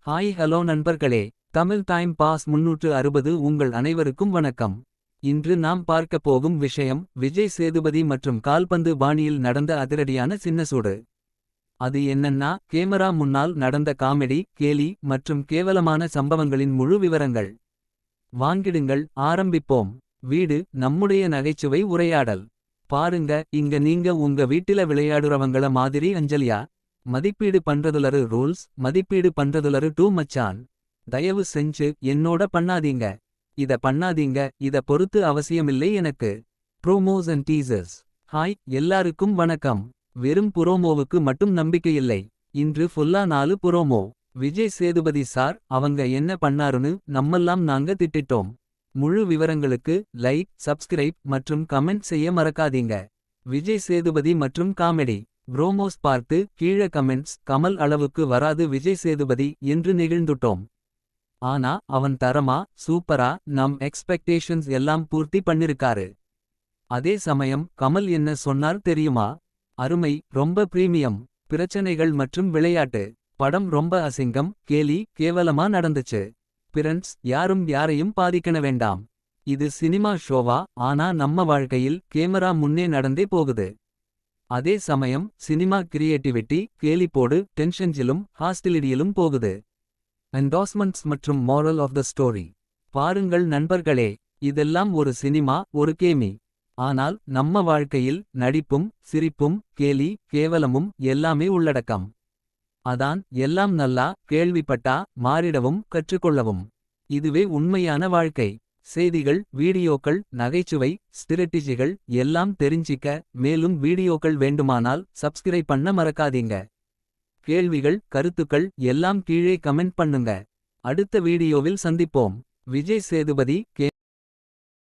Hi hello நண்பர்களே. Tamil time pass 360 உங்கள் அனைவருக்கும் வணக்கம். இன்று நாம் பார்க்கப் போகும் விஷயம் விஜய் சேதுபதி மற்றும் கால்பந்து பாணியில் நடந்த அதிரடியான சின்ன சூடு. அது என்னன்னா கேமரா முன்னால் நடந்த காமெடி கேலி மற்றும் கேவலமான சம்பவங்களின் முழு விவரங்கள். வாங்கிடுங்கள் ஆரம்பிப்போம். வீடு நம்முடைய நகைச்சுவை உரையாடல். பாருங்க இங்க நீங்க உங்க வீட்டில விளையாடுறவங்கள மாதிரி அஞ்சலியா. மதிப்பீடு பண்றதுலரு ரூல்ஸ் மதிப்பீடு பண்றதுலரு டூ மச்சான். தயவு செஞ்சு என்னோட பண்ணாதீங்க. இத பண்ணாதீங்க இத பொறுத்து அவசியமில்லை எனக்கு. Promos and teasers. ஹாய் எல்லாருக்கும் வணக்கம். வெறும் புரோமோவுக்கு மட்டும் நம்பிக்கையில்லை. இன்று ஃபுல்லா 4 புரோமோ. விஜய் சேதுபதி சார் அவங்க என்ன பண்ணாருன்னு நம்மெல்லாம் நாங்க திட்டிட்டோம். முழு விவரங்களுக்கு லைக் சப்ஸ்கிரைப் மற்றும் கமெண்ட் செய்ய மறக்காதீங்க. விஜய் சேதுபதி மற்றும் காமெடி ப்ரோமோஸ் பார்த்து கீழ கமெண்ட்ஸ் கமல் அளவுக்கு வராது விஜய் சேதுபதி என்று நெகிழ்ந்துட்டோம். ஆனா அவன் தரமா சூப்பரா நம் எக்ஸ்பெக்டேஷன்ஸ் எல்லாம் பூர்த்தி பண்ணிருக்காரு. அதே சமயம் கமல் என்ன சொன்னார் தெரியுமா. அருமை ரொம்ப பிரீமியம். பிரச்சனைகள் மற்றும் விளையாட்டு. படம் ரொம்ப அசிங்கம் கேலி கேவலமா நடந்துச்சு. பிரெண்ட்ஸ் யாரும் யாரையும் பாதிக்கன வேண்டாம். இது சினிமா ஷோவா ஆனா நம்ம வாழ்க்கையில் கேமரா முன்னே நடந்தே போகுது. அதே சமயம் சினிமா கிரியேட்டிவிட்டி கேலிப்போடு டென்ஷன்ஸிலும் ஹாஸ்டிலிட்டியிலும் போகுது. என்டாஸ்மெண்ட்ஸ் மற்றும் மோரல் ஆஃப் த ஸ்டோரி. பாருங்கள் நண்பர்களே. இதெல்லாம் ஒரு சினிமா ஒரு கேமி. ஆனால் நம்ம வாழ்க்கையில் நடிப்பும் சிரிப்பும் கேலி கேவலமும் எல்லாமே உள்ளடக்கம். அதான் எல்லாம் நல்லா கேள்விப்பட்டா மாறிடவும் கற்றுக்கொள்ளவும். இதுவே உண்மையான வாழ்க்கை. செய்திகள் வீடியோக்கள் நகைச்சுவை ஸ்டிரட்டிஜிகள் எல்லாம் தெரிஞ்சிக்க மேலும் வீடியோக்கள் வேண்டுமானால் சப்ஸ்கிரைப் பண்ண மறக்காதீங்க. கேள்விகள் கருத்துக்கள் எல்லாம் கீழே கமெண்ட் பண்ணுங்க. அடுத்த வீடியோவில் சந்திப்போம். விஜய் சேதுபதி